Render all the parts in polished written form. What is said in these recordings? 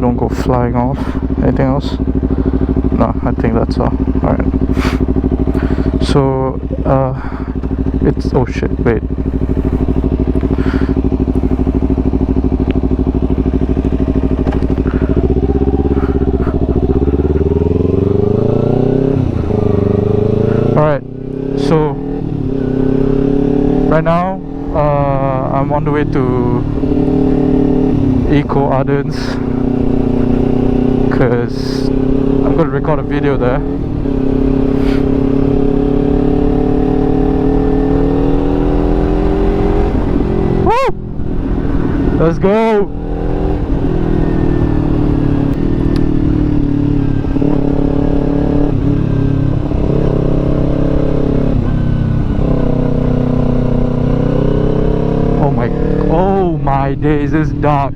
don't go flying off. Anything else? No, I think that's all. Alright. So, it's... oh shit, wait. Alright, so right now I'm on the way to Eco Ardens because I'm going to record a video there. Woo! Let's go! Oh my days, it's dark.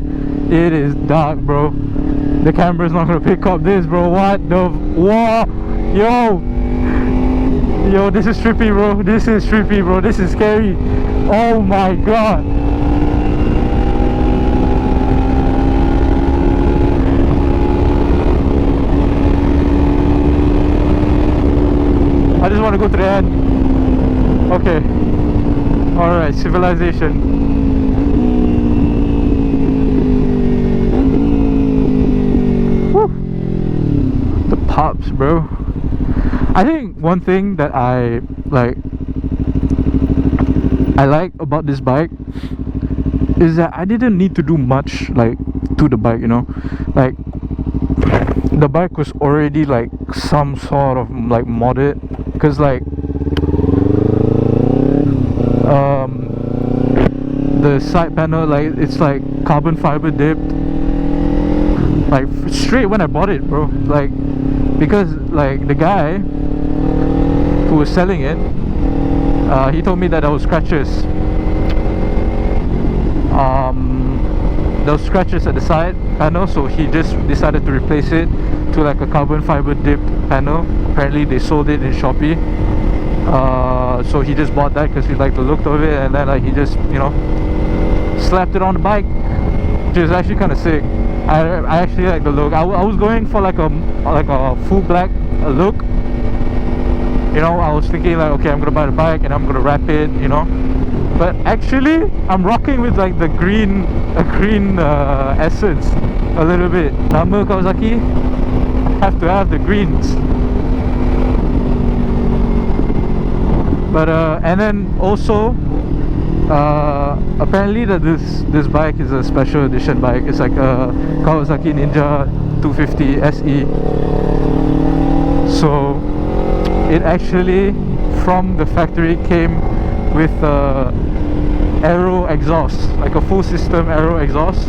It is dark, bro. The camera's not gonna pick up this, bro. What the... whoa! Yo, this is trippy, bro. This is trippy, bro. This is scary. Oh my god. I just want to go to the end. Okay. Alright, civilization. Pops, bro. I think one thing that I like about this bike is that I didn't need to do much like to the bike, you know. Like the bike was already like some sort of like modded, because like the side panel, like it's like carbon fiber dipped, like straight when I bought it, bro. Like, because like the guy who was selling it, he told me that there was scratches. There was scratches at the side panel, so he just decided to replace it to like a carbon fiber dipped panel. Apparently they sold it in Shopee. So he just bought that because he liked the look of it, and then like he just, you know, slapped it on the bike, which is actually kind of sick. I actually like the look. I was going for like a full black look, you know. I was thinking like, okay, I'm gonna buy the bike and I'm gonna wrap it, you know. But actually I'm rocking with like the green essence a little bit. Nama Kawasaki, have to have the greens. But and then also apparently that this bike is a special edition bike. It's like a Kawasaki Ninja 250 SE. So it actually from the factory came with aero exhaust, like a full system aero exhaust.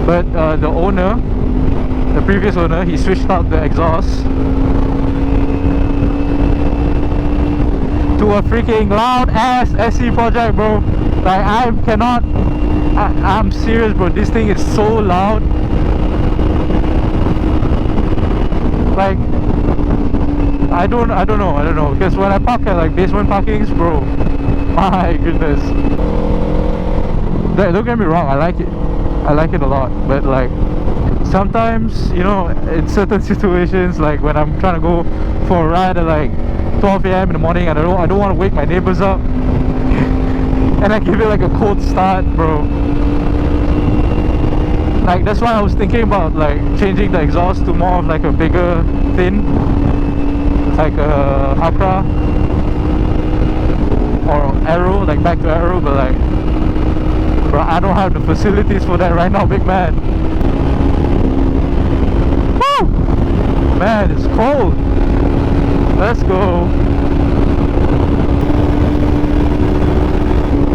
But the owner, the previous owner, he switched out the exhaust to a freaking loud ass SE project, bro. Like I cannot, I'm serious, bro. This thing is so loud. Like I don't know, because when I park at like basement parkings, bro, my goodness. Don't get me wrong, I like it a lot, but like sometimes, you know, in certain situations, like when I'm trying to go for a ride at like 12 AM in the morning and I don't want to wake my neighbors up and I give it like a cold start, bro. Like that's why I was thinking about like changing the exhaust to more of like a bigger thin, like a Accra or Aero, like back to Aero. But like, bro, I don't have the facilities for that right now, big man. Woo! Man, it's cold. Let's go.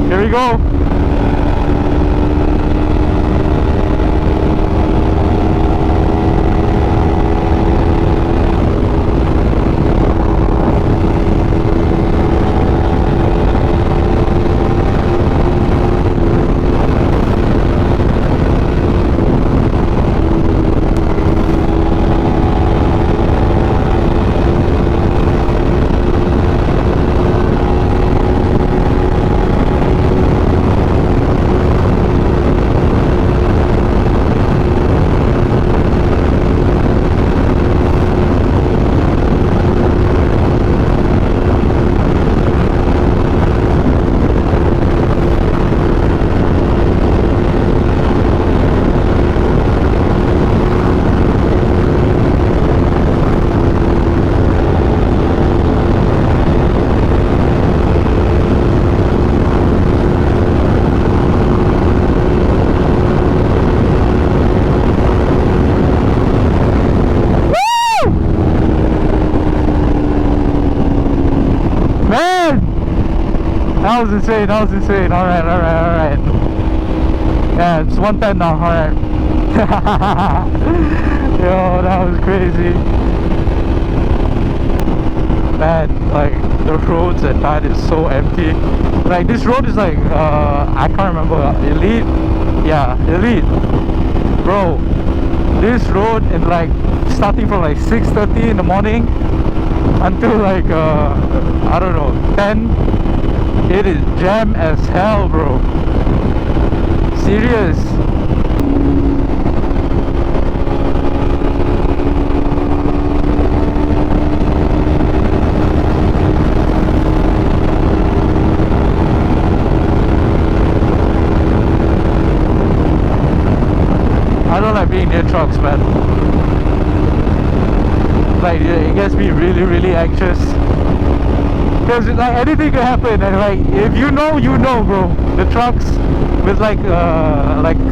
Here we go. That was insane, that was insane. Alright, alright, alright. Yeah, it's 110 now, alright. Yo, that was crazy. Man, like, the roads at night is so empty. Like, this road is like, I can't remember, Elite? Yeah, Elite. Bro, this road in like, starting from like 6:30 in the morning until like, I don't know, 10, it is jam as hell, bro. Serious. I don't like being near trucks, man. Like, it gets me really, really anxious. Because like anything can happen, and like if you know, bro. The trucks with like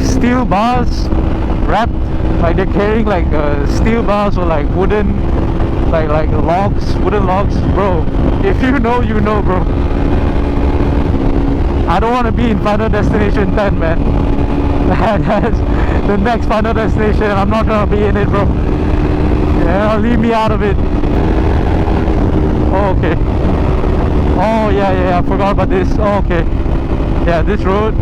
steel bars wrapped, like they're carrying like steel bars or like wooden, like logs, wooden logs, bro. If you know, bro. I don't want to be in Final Destination 10, man. That's the next Final Destination. I'm not gonna be in it, bro. Yeah, leave me out of it. Oh, okay. Oh yeah, I forgot about this. Oh, okay. Yeah, this road,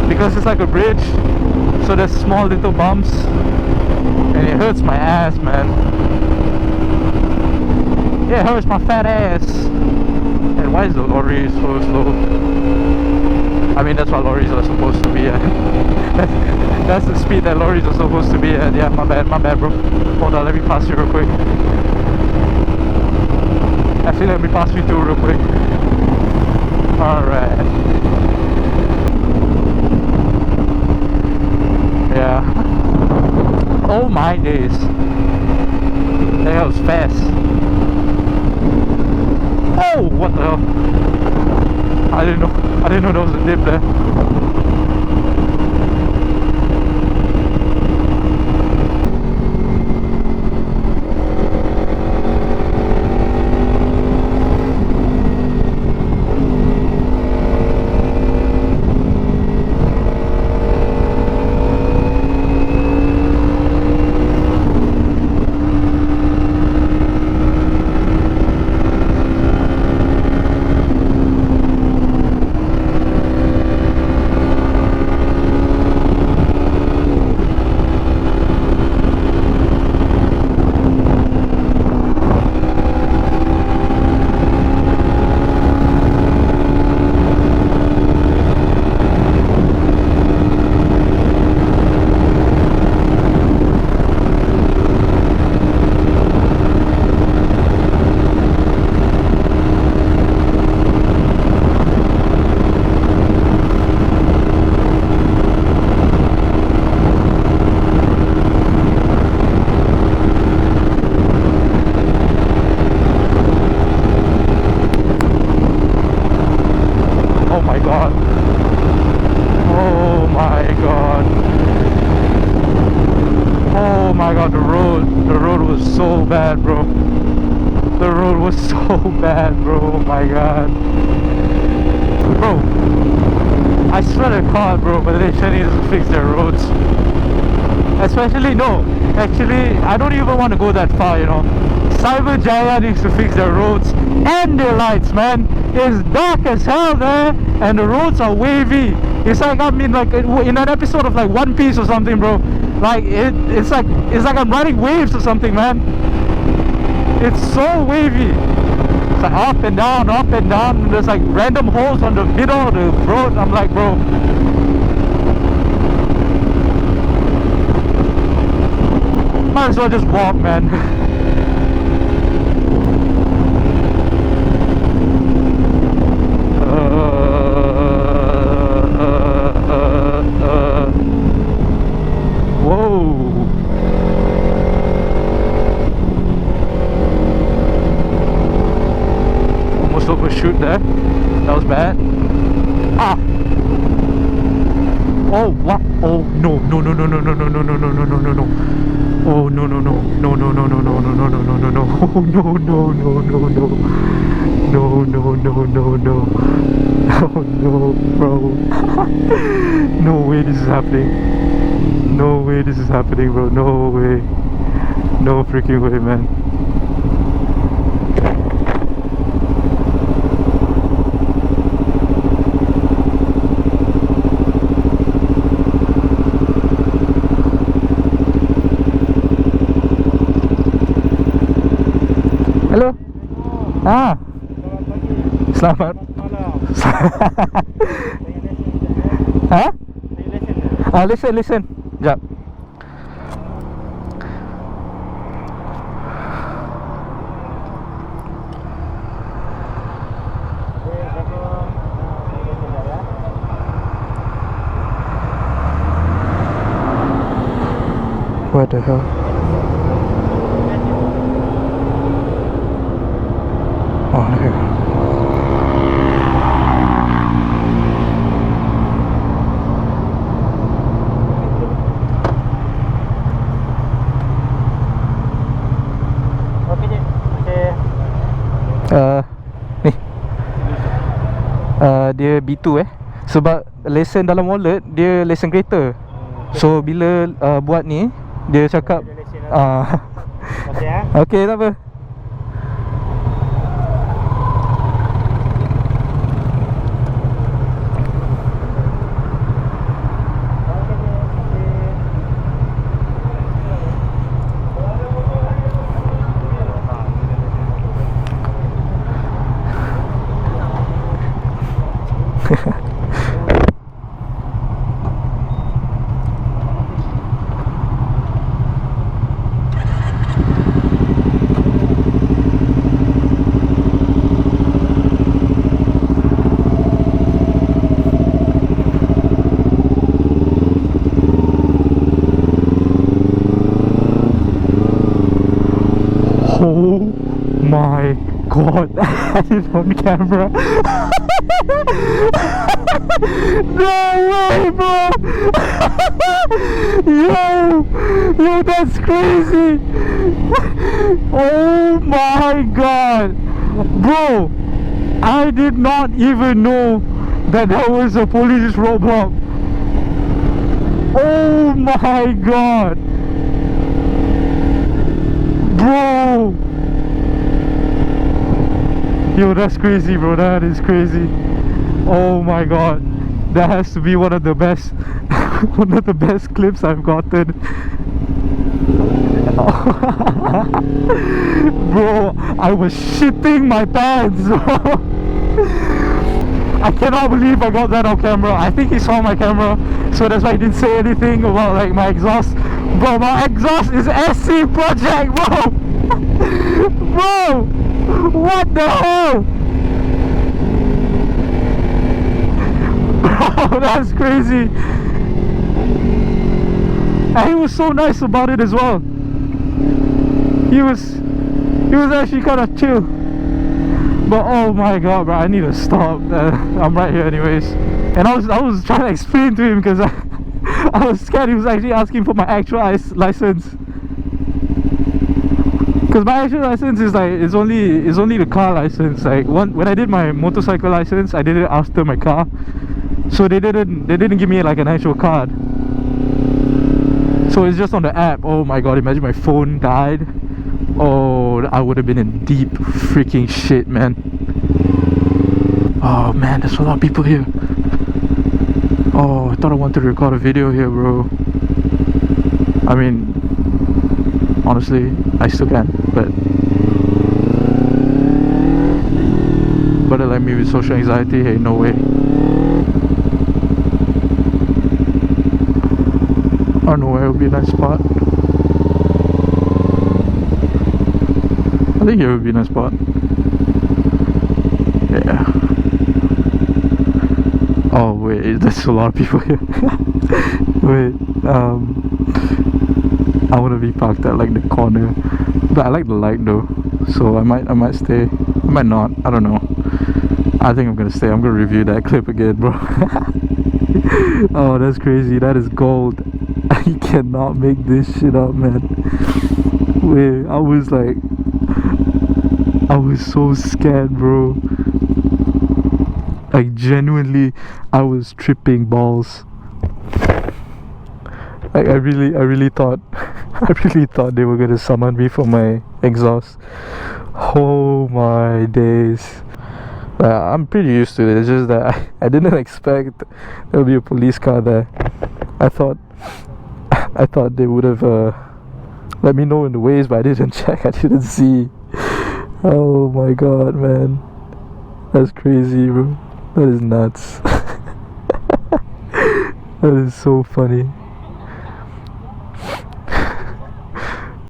because it's like a bridge, so there's small little bumps, and it hurts my ass, man. Yeah, it hurts my fat ass. And why is the lorry so slow? I mean, that's what lorries are supposed to be at. That's the speed that lorries are supposed to be at. Yeah, my bad, bro. Hold on, let me pass you real quick. Actually, let me pass you through real quick. Alright. Yeah. Oh my days. That was fast. Oh, what the hell? I didn't know there was a dip there. Bad, bro. The road was so bad, bro. Oh my god. Bro, I swear to God, bro, Malaysia needs to fix their roads. Especially, no, actually, I don't even want to go that far, you know. Cyberjaya needs to fix their roads and their lights, man. It's dark as hell there, and the roads are wavy. It's like, I mean, like in an episode of like One Piece or something, bro. Like it's like I'm riding waves or something, man. It's so wavy. It's like up and down, and there's like random holes on the middle of the road. I'm like, bro, might as well just walk, man. Shoot there. That was bad. Ah. Oh what? Oh no. Oh no. Oh no. No, no, no, no, no. Oh no, bro. No way this is happening. No way this is happening, bro. No way. No freaking way, man. Hello. Ah. Selamat. Hah? Listen. Jap. What the hell? Oh, here. Ni dia B2 sebab lesen dalam wallet dia lesen kereta. So bila buat ni dia cakap okey tak apa. Oh my god, I had it on camera. No way, bro. Yo, that's crazy. Oh my god, bro, I did not even know that there was a police roadblock. Oh my god, bro. Yo, that's crazy, bro. That is crazy. Oh my god, that has to be one of the best one of the best clips I've gotten. Bro, I was shitting my pants, bro. I cannot believe I got that on camera. I think he saw my camera, so that's why he didn't say anything about like my exhaust. Bro, my exhaust is SC Project, bro. Bro, what the hell? Bro, that's crazy. And he was so nice about it as well. He was actually kind of chill. But oh my god, bro, I need to stop. I'm right here anyways. And I was trying to explain to him because I was scared he was actually asking for my actual license. Because my actual license is like it's only the car license. Like when I did my motorcycle license, I did it after my car, so they didn't give me like an actual card. So it's just on the app. Oh my god, imagine my phone died. Oh, I would have been in deep freaking shit, man. Oh man, there's a lot of people here. Oh, I thought I wanted to record a video here, bro. I mean, honestly, I still can, but like me with social anxiety, hey, no way. I don't know where would be a nice spot. I think here would be a nice spot. Yeah. Oh wait, there's a lot of people here. Wait, I want to be parked at like the corner, but I like the light though, so I might stay. I might not. I don't know. I think I'm gonna stay. I'm gonna review that clip again, bro. Oh, that's crazy. That is gold. I cannot make this shit up, man. Wait, I was like, I was so scared, bro. Like genuinely, I was tripping balls. Like I really thought, I really thought they were gonna summon me for my exhaust. Oh my days. I'm pretty used to it. It's just that I didn't expect there would be a police car there. I thought they would have let me know in the ways, but I didn't check. I didn't see. Oh my god, man, that's crazy, bro. That is nuts. That is so funny.